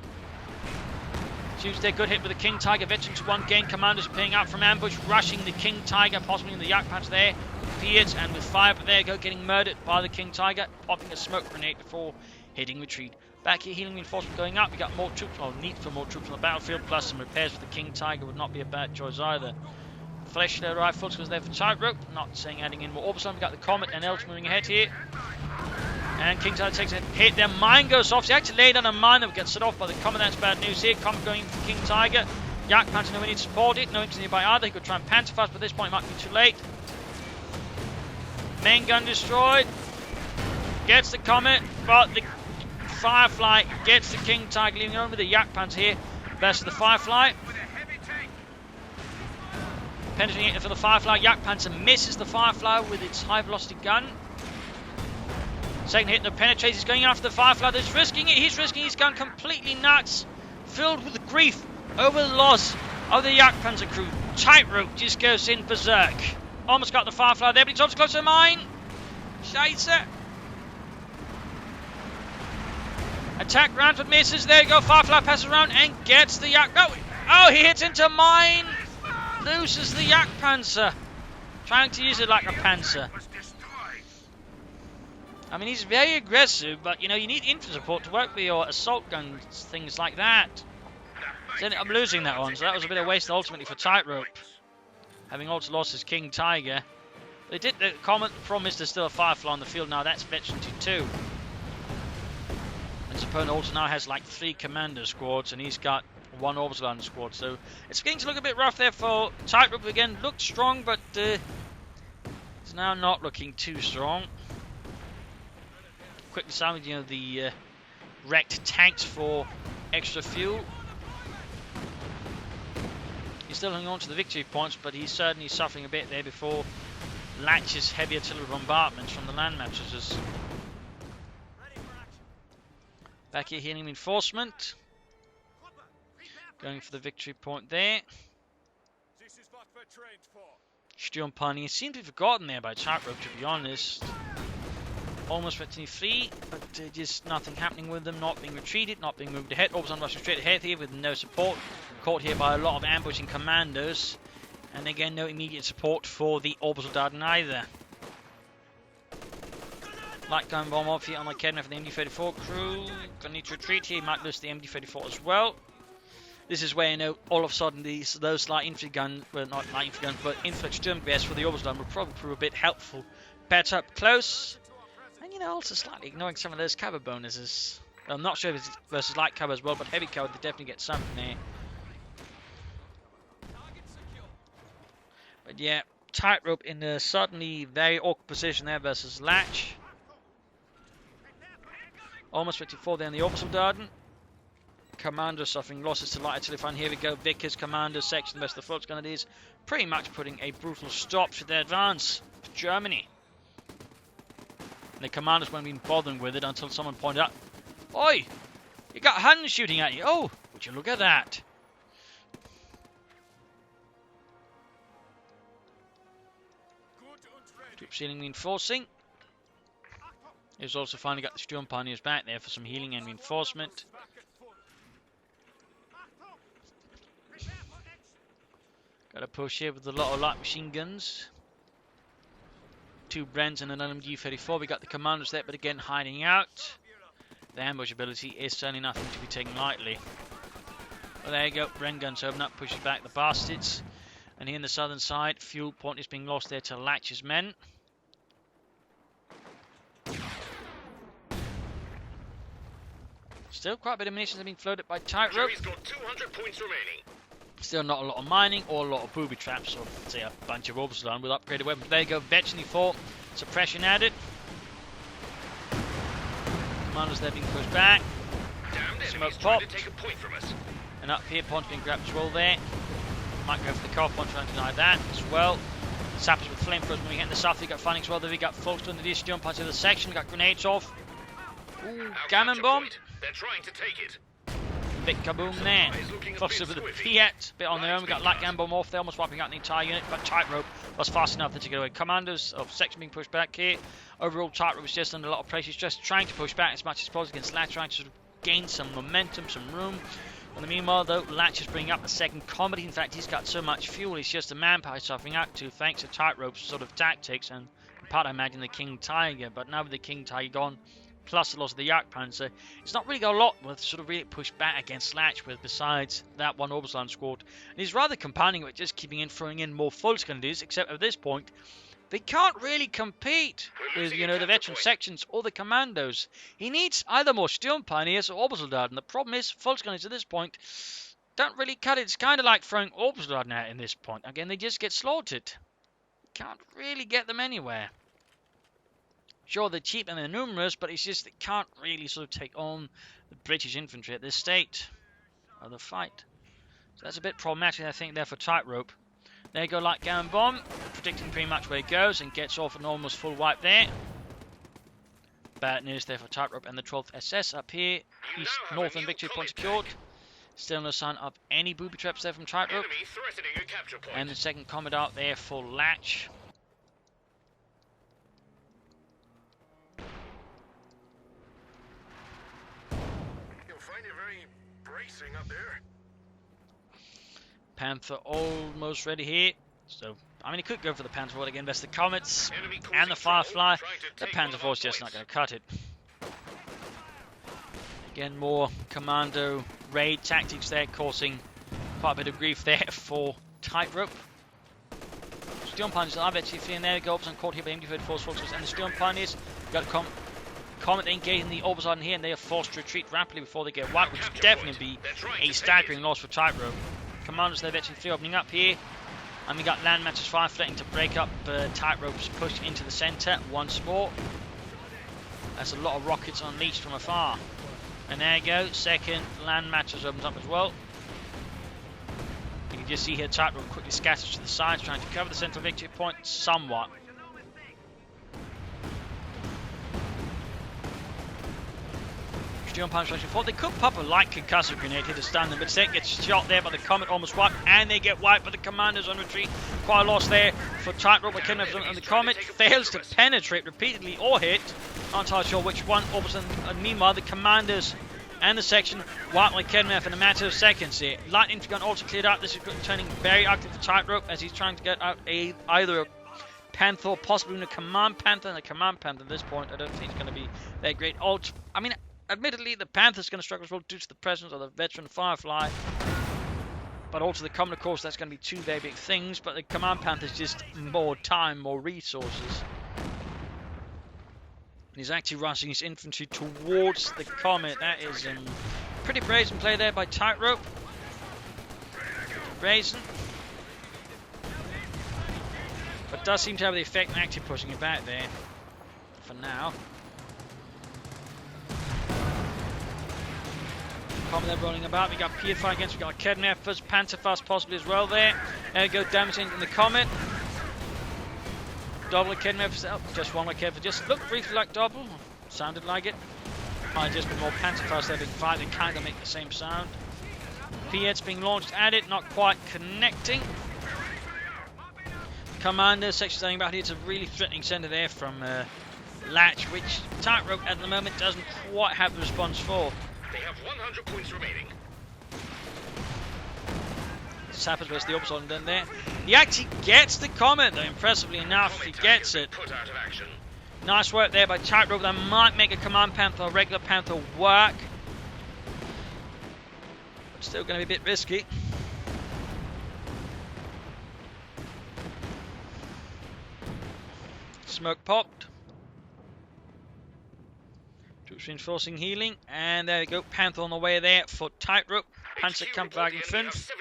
Shoots there, good hit with the King Tiger. Veterans one gain, commanders paying out from ambush, rushing the King Tiger, possibly in the Jagd Panzer there. Piet and with fire, but there you go, getting murdered by the King Tiger, popping a smoke grenade before hitting retreat. Back here, healing reinforcement going up. We got more troops, or need for more troops on the battlefield, plus some repairs for the King Tiger would not be a bad choice either. Fleshler rifles was there for Tightrope, not saying adding in more. All of a sudden we got the Comet and Elch moving ahead here. And King Tiger takes a hit. Their mine goes off. He actually laid on a mine that would get set off by the Comet. That's bad news here. Comet going for King Tiger. Jagd Panzer, no, we need to support it. No interest nearby either. He could try and Panzer fast, but at this point it might be too late. Main gun destroyed. Gets the Comet, but the Firefly gets the King Tiger, leaving on with the Jagd Panzer here. Versus the Firefly. Penetrating it for the Firefly. Jagd Panzer misses the Firefly with its high velocity gun. Second hit, no penetrates. He's going after the Firefly. He's risking it. He's risking his gun completely nuts. Filled with grief over the loss of the Jagd Panzer crew. Tightrope just goes in berserk. Almost got the Firefly there, but he's also close to mine. Scheiße. Attack round but misses. There you go. Firefly passes around and gets the Jagd. Oh, he hits into mine. Loses the Jagd Panzer. Trying to use it like a Panzer. I mean, he's very aggressive, but, you know, you need infantry support to work with your assault guns, things like that. So I'm losing that one, so that was a bit of a waste ultimately for Tightrope, having also lost his King Tiger. They did the comment promise there's still a Firefly on the field now. That's veteran to 2. And his opponent also now has like 3 commander squads, and he's got 1 orbital gun squad. So it's beginning to look a bit rough there for Tightrope again. Looked strong, but it's now not looking too strong. Quickly salvaging the wrecked tanks for extra fuel. He's still hanging on to the victory points, but he's certainly suffering a bit there before Latch's heavy artillery bombardments from the land mattresses. Back here, healing reinforcement. Going for the victory point there. Sturm Pioneers seem to be forgotten there by Tightrope, to be honest. Almost 23, but just nothing happening with them, not being retreated, not being moved ahead. Orbison rushing straight ahead here with no support. Caught here by a lot of ambushing commandos. And again, no immediate support for the orbital Dardan either. Light gun bomb off here on the Kedna for the MD-34 crew. Gonna need to retreat here, might lose the MD-34 as well. This is where, you know, all of a sudden those light infantry guns, well, not light infantry guns, but infantry Sturmgewehr for the orbital Dardan will probably prove a bit helpful. Better up close. And, you know, also slightly ignoring some of those cover bonuses. I'm not sure if it's versus light cover as well, but heavy cover, they definitely get something there. But yeah, Tightrope in a suddenly very awkward position there versus Latch. Almost 54 there in the orbital Dardan. Commander suffering losses to light artillery. Here we go, Vickers, Commander section, the rest of the Flot's Grenadiers, pretty much putting a brutal stop to their advance for Germany. And the commanders weren't even bothering with it until someone pointed out, "Oi, you got Huns shooting at you. Oh, would you look at that?" Troop ceiling reinforcing. He's also finally got the Sturm Pioneers back there for some healing and reinforcement. Got a push here with a lot of light machine guns. 2 Brens and an LMG-34. We got the commanders there, but again hiding out. The ambush ability is certainly nothing to be taken lightly. Well, there you go. Bren guns open up, pushes back the bastards. And here in the southern side, fuel point is being lost there to Latch's men. Still quite a bit of munitions have been floated by Tightrope. Jerry's got 200 points remaining. Still not a lot of mining or a lot of booby traps, or say a bunch of orbital done with upgraded weapons. There you go, veteran 4, suppression added. Commanders there being pushed back. Smoke popped. To take a point from us. And up here, points being grabbed as well there. Might go for the car point, trying to deny that as well. Sappers with flamethrowers moving in the south. We got findings as well. There we got folks under the jump onto the section. We got grenades off. Ooh, gammon bomb. They're trying to take it. Big kaboom there. Foster with the Fiat. Bit on their own. We got light gun bomb off there, almost wiping out the entire unit. But Tightrope was fast enough to get away. Commanders of section being pushed back here. Overall, Tightrope was just under a lot of pressure. He's just trying to push back as much as possible against Latch, trying to sort of gain some momentum, some room. In the meanwhile, though, Latch is bringing up a second combat. In fact, he's got so much fuel, he's just a manpower suffering out to, thanks to Tightrope's sort of tactics and in part, I imagine, the King Tiger. But now with the King Tiger gone, plus the loss of the Jagdpanzer, it's not really got a lot with sort of really push back against Latch with, besides that one orbital squad. And he's rather compounding with just keeping in, throwing in more full Scandinavians, except at this point, they can't really compete with, you know, the veteran sections or the commandos. He needs either more Sturm Pioneers or orbital Dardan. The problem is, full Scandinavians at this point don't really cut it. It's kind of like throwing orbital Dardan out in this point. Again, they just get slaughtered. Can't really get them anywhere. Sure, they're cheap and they're numerous, but it's just they can't really sort of take on the British infantry at this state of the fight. So that's a bit problematic, I think, there for Tightrope. There you go, light gun bomb, predicting pretty much where he goes and gets off an almost full wipe there. Bad news there for Tightrope and the 12th SS up here. East, northern victory point secured. Still no sign of any booby traps there from Tightrope. And the second combat out there for Latch. You'll find it very bracing up there. Panther almost ready here. So I mean, he could go for the Panzer Force again, best the Comets and the Firefly. The Panzer Force just not going to cut it. Again, more commando raid tactics there, causing quite a bit of grief there for Tightrope. Storm Pioneers are eventually feeling there. Go up and caught here by MD-34 Forces and the Storm Pioneers. Got a Comet engaging the Orbs on here, and they are forced to retreat rapidly before they get wiped, which would definitely be a staggering loss for Tightrope. Commanders, they're eventually opening up here. And we got Land Matches 5 threatening to break up Tightrope's push into the centre once more. That's a lot of rockets unleashed from afar. And there you go, second Land Matches opens up as well. You can just see here Tightrope quickly scatters to the sides, trying to cover the central victory point somewhat. Thought they could pop a light concussive grenade here to stand them, but instead gets shot there by the Comet, almost wiped, and they get wiped by the Commanders on retreat. Quite a loss there for Tightrope, and the Comet fails to penetrate repeatedly or hit. Not entirely sure which one. And meanwhile, the Commanders and the section wiped by Kedmev in a matter of seconds here. Light infantry gun also cleared out. This is turning very active for Tightrope as he's trying to get out either a Panther or possibly even a Command Panther. And a Command Panther at this point, I don't think it's going to be that great. Admittedly, the Panther's going to struggle as well due to the presence of the veteran Firefly. But also the Comet, of course, that's going to be two very big things. But the Command Panther's just more time, more resources. He's actually rushing his infantry towards the Comet. That is pretty brazen play there by Tightrope. Brazen. But does seem to have the effect of actually pushing it back there. For now. They're rolling about. We got PFI against, we got Kedmeffers, Panzerfaust possibly as well there. There we go, damaging the Comet. Double Kedmeffers out, just one Kedmeffer. Just looked briefly like double, sounded like it. Might just be more Panzerfaust there being fired, they kind of make the same sound. P-heads being launched at it, not quite connecting. Commander section standing about here. It's a really threatening centre there from Latch, which Tightrope at the moment doesn't quite have the response for. They have 100 points remaining. This happens where's the opposite done there. He actually gets the Comet though, impressively enough, he gets it. Put out of action. Nice work there by Tightrope. That might make a Command Panther or regular Panther work. But still going to be a bit risky. Smoke popped. Troops reinforcing healing, and there we go. Panther on the way there for Tightrope. Panzerkampfwagen 5.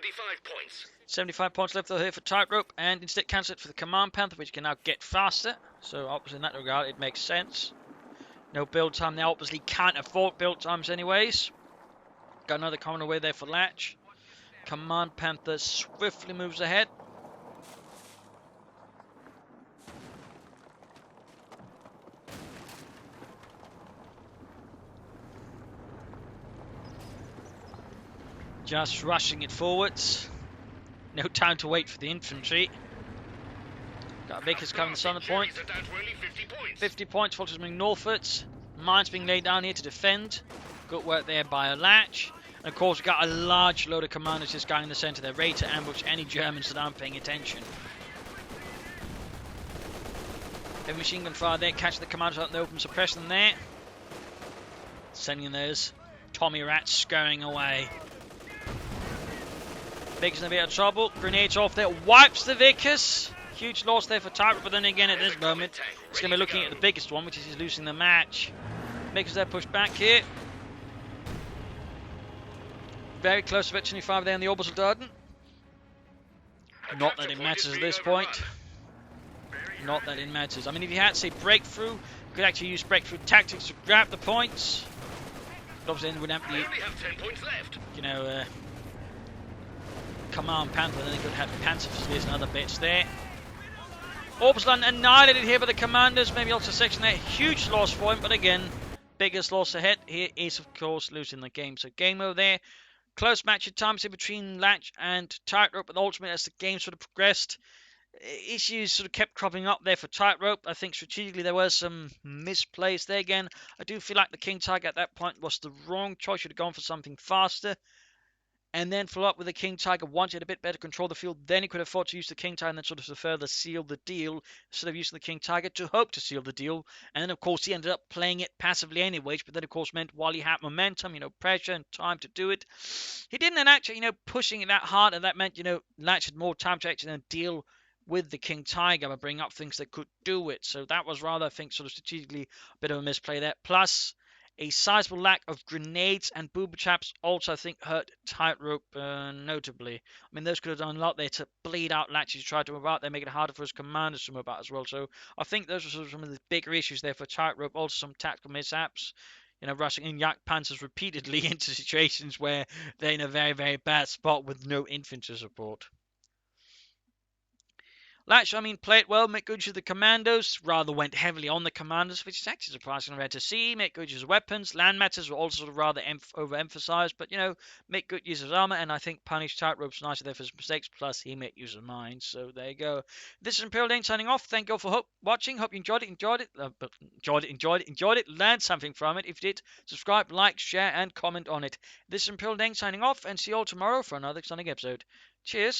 75 points left here for Tightrope, and instead cancel it for the Command Panther, which can now get faster. So obviously in that regard, it makes sense. No build time. They obviously can't afford build times anyways. Got another coming away there for Latch. Command Panther swiftly moves ahead. Just rushing it forwards. No time to wait for the infantry. Got Vickers coming to the point. 50 points, Forces moving northwards. Mines being laid down here to defend. Good work there by a Latch. And of course, we've got a large load of commanders just going in the centre. They're ready to ambush any Germans that aren't paying attention. Heavy machine gun fire there, catching the commanders out in the open, suppress them there. Sending those Tommy Rats scurrying away. Vickers in a bit of trouble. Grenades off there. Wipes the Vickers. Huge loss there for Tightrope, but then again at this moment, he's going to be looking at the biggest one, which is he's losing the match. Vickers there pushed back here. Very close to Vet 25 there in the orbital Darden. Not that it matters at this point. Not that it matters. I mean, if you had, say, breakthrough, you could actually use breakthrough tactics to grab the points. But obviously, then would have the, you know, Command Panther, then they could have Panzer Fusiliers and other bits there. Orbsland annihilated here by the commanders, maybe also section there. Huge loss for him, but again, biggest loss ahead here is, of course, losing the game. So game over there. Close match at times here between Latch and Tightrope, but ultimately as the game sort of progressed, issues sort of kept cropping up there for Tightrope. I think strategically there were some misplays there again. I do feel like the King Tiger at that point was the wrong choice. Should have gone for something faster. and then follow up with the King Tiger once he had a bit better control of the field. Then he could afford to use the King Tiger and then sort of to further seal the deal instead of using the King Tiger to hope to seal the deal. And then, of course, he ended up playing it passively anyways, but then, of course, meant while he had momentum, pressure and time to do it, he didn't actually, pushing it that hard, and that meant, Latch had more time to actually deal with the King Tiger by bringing up things that could do it. So that was rather, I think, sort of strategically a bit of a misplay there. Plus, a sizable lack of grenades and booby traps also, I think, hurt Tightrope notably. I mean, those could have done a lot there to bleed out Latches, try to move out there, make it harder for his commanders to move out as well. So I think those were sort of some of the bigger issues there for Tightrope. Also, some tactical mishaps. Rushing in Yak Panthers repeatedly into situations where they're in a very, very bad spot with no infantry support. Latch, played well, made good use of the commandos, rather went heavily on the commandos, which is actually surprising rare to see, make good use of weapons, land matters were also sort of rather overemphasized, but, make good use of armor, and I think punished Tightrope's nicely there for his mistakes, plus he made use of mine, so there you go. This is Imperial Dane signing off, thank you all for watching, hope you enjoyed it, learned something from it. If you did, subscribe, like, share, and comment on it. This is Imperial Dane signing off, and see you all tomorrow for another exciting episode. Cheers!